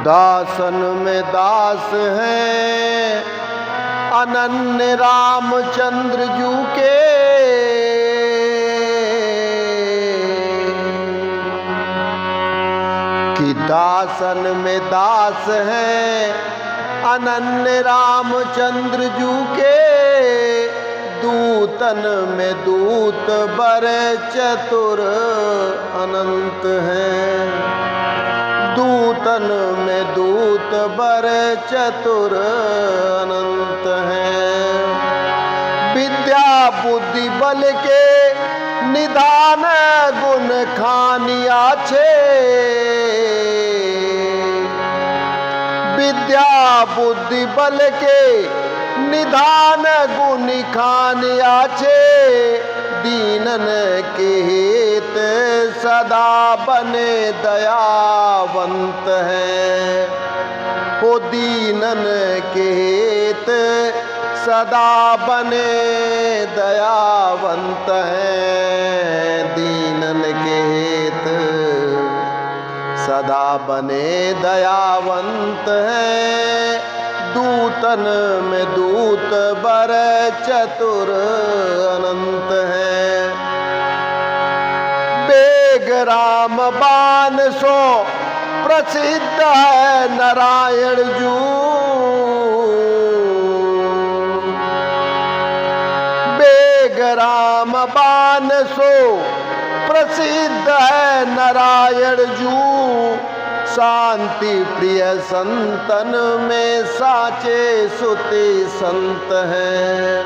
दासन में दास हैं अनन्य रामचंद्र जू के। कि दासन में दास हैं अनन्य रामचंद्र जू के। दूतन में दूत बर चतुर अनंत हैं। दूतन में दूत बर चतुर अनंत हैं। विद्या बुद्धि बल के निदान गुण खानिया छे। विद्या बुद्धि बल के निदान गुण खानिया छे। दीनन के हित सदा बने दयावंत हैं। हो दीनन के हित सदा बने दयावंत हैं। दीनन के हित सदा बने दयावंत हैं। दूतन में दूत बर चतुर अनंत हैं। बेग राम बान सो प्रसिद्ध है नारायण जू। बेग राम बान सो प्रसिद्ध है नारायण जू। शांति प्रिय संतन में साचे सुति संत हैं।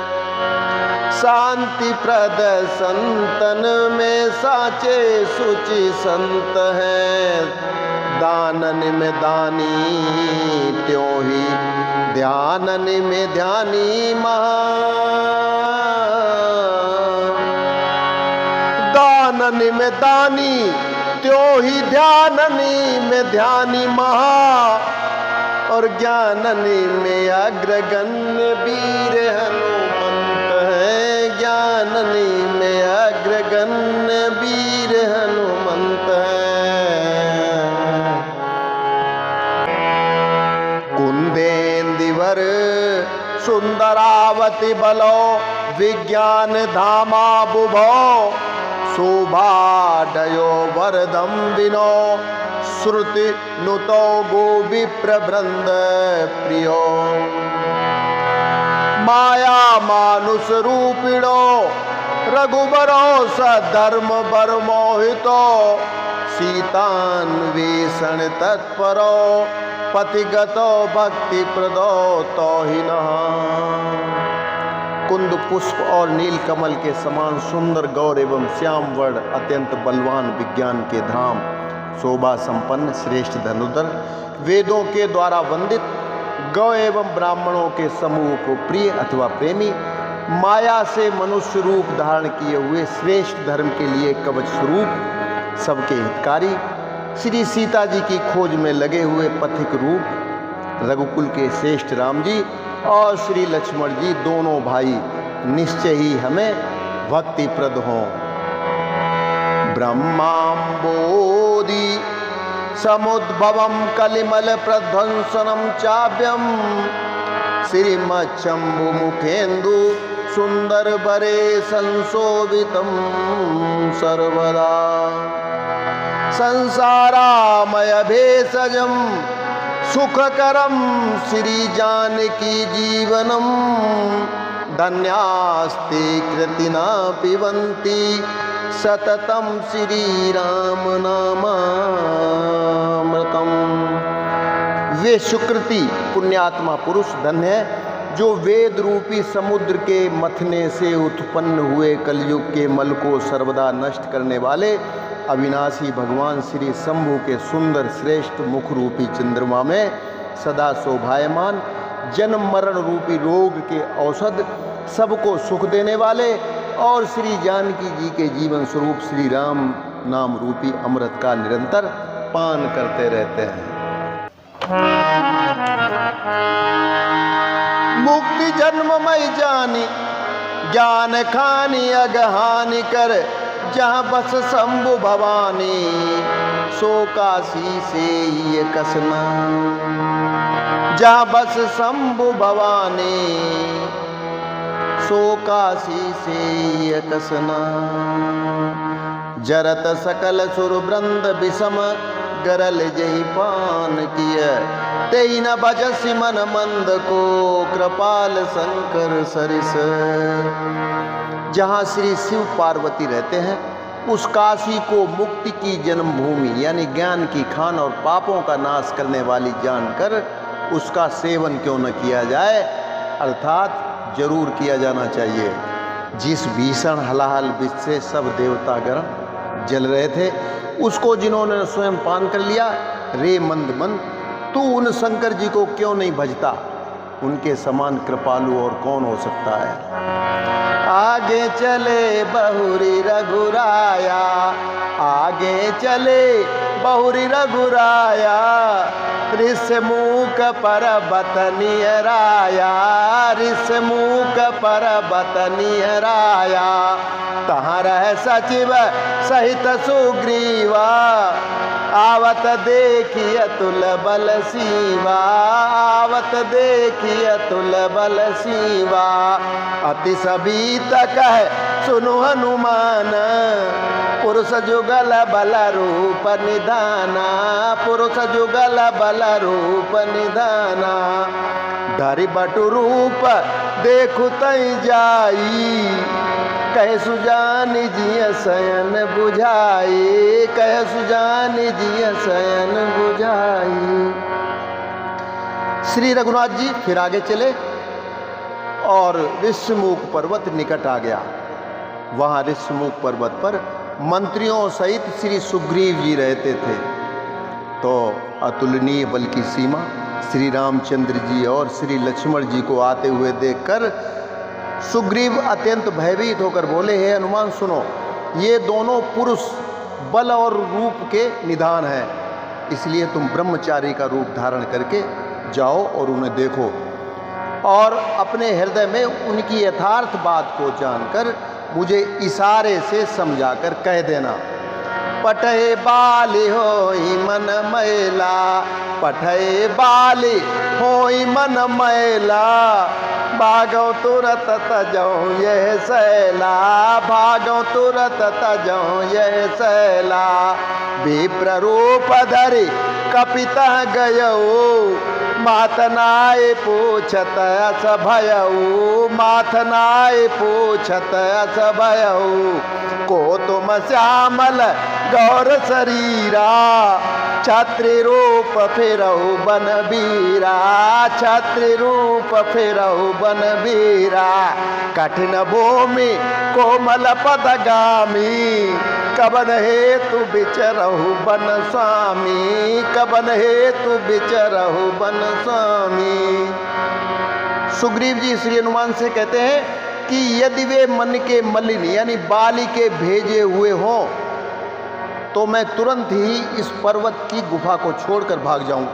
शांति प्रद संतन में साचे सुचि संत हैं। दानन में दानी त्यों ही ध्यानन में ध्यानी महा। दानन में दानी त्यों ही ध्याननी में ध्यानी महा। और ज्ञाननी में अग्रगण्य वीर हनुमंत है। ज्ञाननी में अग्रगण्य वीर हनुमंत है। कुंदेंदिवर सुंदरावती बलो विज्ञान धामा बुभो। शोभा डयो वरदम विनो श्रुति नुतो गो विप्रवृंद प्रियो। माया मानुष रूपिणो रघुबरो सधर्म बर मोहितो। सीतान्वेषण तत्परो पतिगतो भक्ति प्रदो तो ही नहा। कुंद पुष्प और नील कमल के समान सुंदर गौर एवं श्याम वर्ण अत्यंत बलवान विज्ञान के धाम। शोभा संपन्न श्रेष्ठ धनुधर वेदों के द्वारा वंदित गौ एवं ब्राह्मणों के समूह को प्रिय अथवा प्रेमी। माया से मनुष्य रूप धारण किए हुए श्रेष्ठ धर्म के लिए कवच स्वरूप सबके हितकारी। श्री सीता जी की खोज में लगे हुए पथिक रूप रघुकुल के श्रेष्ठ राम जी और श्री लक्ष्मण जी दोनों भाई निश्चय ही हमें भक्तिप्रद हों। ब्रह्माम्बोधि समुद्भवं कलिमल प्रध्वंसनं चाव्यं। श्रीमच्छंभु मुखेन्दु सुंदर बरे संशोभितं सर्वदा। संसारामय भेषजं सुखकरम श्री जानकी जीवनम। धन्यास्ते कृतिना पिबन्ति सततम श्री राम नामामृतम। वे सुकृति पुण्यात्मा पुरुष धन्य है जो वेद रूपी समुद्र के मथने से उत्पन्न हुए कलयुग के मल को सर्वदा नष्ट करने वाले अविनाशी भगवान श्री शंभु के सुंदर श्रेष्ठ मुख रूपी चंद्रमा में सदा शोभायमान जन्म मरण रूपी रोग के औषध सबको सुख देने वाले और श्री जानकी जी के जीवन स्वरूप श्री राम नाम रूपी अमृत का निरंतर पान करते रहते हैं। मुक्ति जन्ममय जानी ज्ञान खानी अगहानि कर। जहाँ बस शंभु भवानी, सो काशी से ये कसना। जहाँ बस शंभु भवानी, सो काशी से ये कसना। जरत सकल सुरवृंद विषम, गरल जही पान किय। तेई न बजसि मन मंद को, कृपाल शंकर सरिस। जहाँ श्री शिव पार्वती रहते हैं, उस काशी को मुक्ति की जन्मभूमि यानी ज्ञान की खान और पापों का नाश करने वाली जानकर उसका सेवन क्यों न किया जाए, अर्थात जरूर किया जाना चाहिए। जिस भीषण हलाहल विष से सब देवतागण जल रहे थे, उसको जिन्होंने स्वयं पान कर लिया, रे मंद मन, तू उन शंकर जी को क्यों नहीं भजता? उनके समान कृपालु और कौन हो सकता है। आगे चले बहुरी रघुराया, आगे चले बहुरी रघुराया। ऋषमुख पर्वत नियराया, ऋषमुख पर्वत नियराया। तहाँ रह सचिव सहित सुग्रीवा, आवत देखिय तुल बल सीवा, आवत देखिय तुल बल सीवा। अति सभी तक है सुनु हनुमान, पुरुष जुगल बल रूप निधाना, पुरुष जुगल बल रूप निधाना। धरि बटु रूप देखु तई जाई, कह सुजान जिय शयन बुझाई, कह सुजान जिय शयन बुझाई। श्री रघुनाथ जी फिर आगे चले और ऋषमुख पर्वत निकट आ गया। वहाँ ऋषमुख पर्वत पर मंत्रियों सहित श्री सुग्रीव जी रहते थे। तो अतुलनीय बल की सीमा श्री रामचंद्र जी और श्री लक्ष्मण जी को आते हुए देखकर सुग्रीव अत्यंत भयभीत होकर बोले, हे हनुमान सुनो, ये दोनों पुरुष बल और रूप के निधान हैं, इसलिए तुम ब्रह्मचारी का रूप धारण करके जाओ और उन्हें देखो और अपने हृदय में उनकी यथार्थ बात को जानकर मुझे इशारे से समझाकर कह देना। पठे बाली होई मन मैला, पठे बाली होई मन मैला। भागो तुरत तजो यह सैला, भागो तुरत तजो यह सैला। विप्र रूप धरि कपिता गयऊ, मातनाय पूछत अस भयऊ, मातनाय पूछत अस भयऊ। को तुम श्यामल गौर शरीरा, छत्री रूप फिरऊ बन बीरा, छत्री रूप फिरऊ बन बीरा। कठिन भूमि कोमल पदगामी, कबन हेतु बिचरहु बन स्वामी, कबन हेतु बिचरहु बन स्वामी। सुग्रीव जी श्री हनुमान से कहते हैं कि यदि वे मन के मलिन यानी बाली के भेजे हुए हों तो मैं तुरंत ही इस पर्वत की गुफा को छोड़कर भाग जाऊं।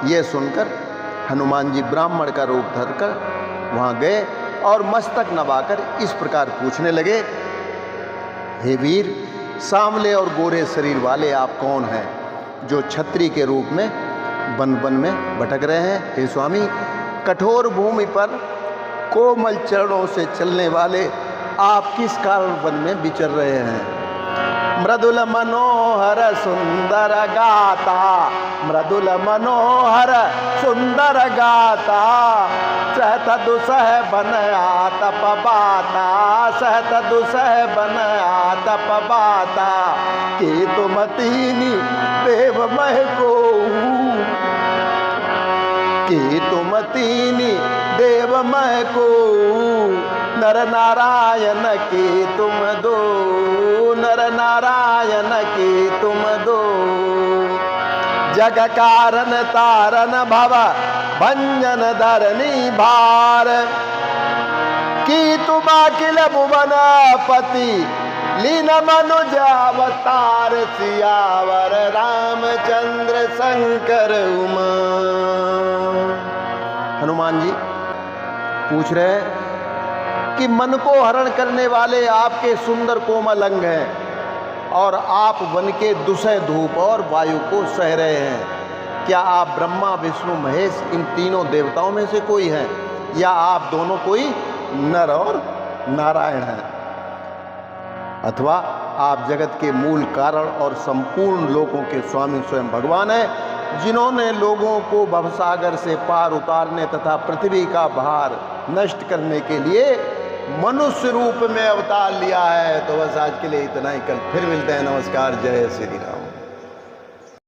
यह सुनकर हनुमान जी ब्राह्मण का रूप धरकर वहां गए और मस्तक नवाकर इस प्रकार पूछने लगे, हे वीर, सांवले और गोरे शरीर वाले आप कौन हैं जो छत्री के रूप में वन वन में भटक रहे हैं? हे स्वामी, कठोर भूमि पर कोमल चरणों से चलने वाले आप किस कारण वन में विचर रहे हैं? मृदुल मनोहर सुंदर गाता, मृदुल मनोहर सुंदर गाता। सहत दुसह बन आतप बाता, सहत दुसह बन आतप बाता। कि तुम तीनी देव मह को, कि तुम तीनी देव मह को। नर नारायण के तुम दो, नर नारायण के तुम दो। जग कारण तारण भव भंजन धरनी भार। कि तुम अखिल भुवन पति लीन मनुज अवतार। सियावर रामचंद्र शंकर उमा। हनुमान जी पूछ रहे कि मन को हरण करने वाले आपके सुंदर कोमल अंग हैं, और आप वन के दुसह धूप और वायु को सह रहे हैं। क्या आप ब्रह्मा विष्णु महेश इन तीनों देवताओं में से कोई हैं, या आप दोनों कोई नर और नारायण हैं, अथवा आप जगत के मूल कारण और संपूर्ण लोकों के स्वामी स्वयं भगवान हैं, जिन्होंने लोगों को भवसागर से पार उतारने तथा पृथ्वी का भार नष्ट करने के लिए मनुष्य रूप में अवतार लिया है। तो बस आज के लिए इतना ही, कल फिर मिलते हैं। नमस्कार, जय श्री राम।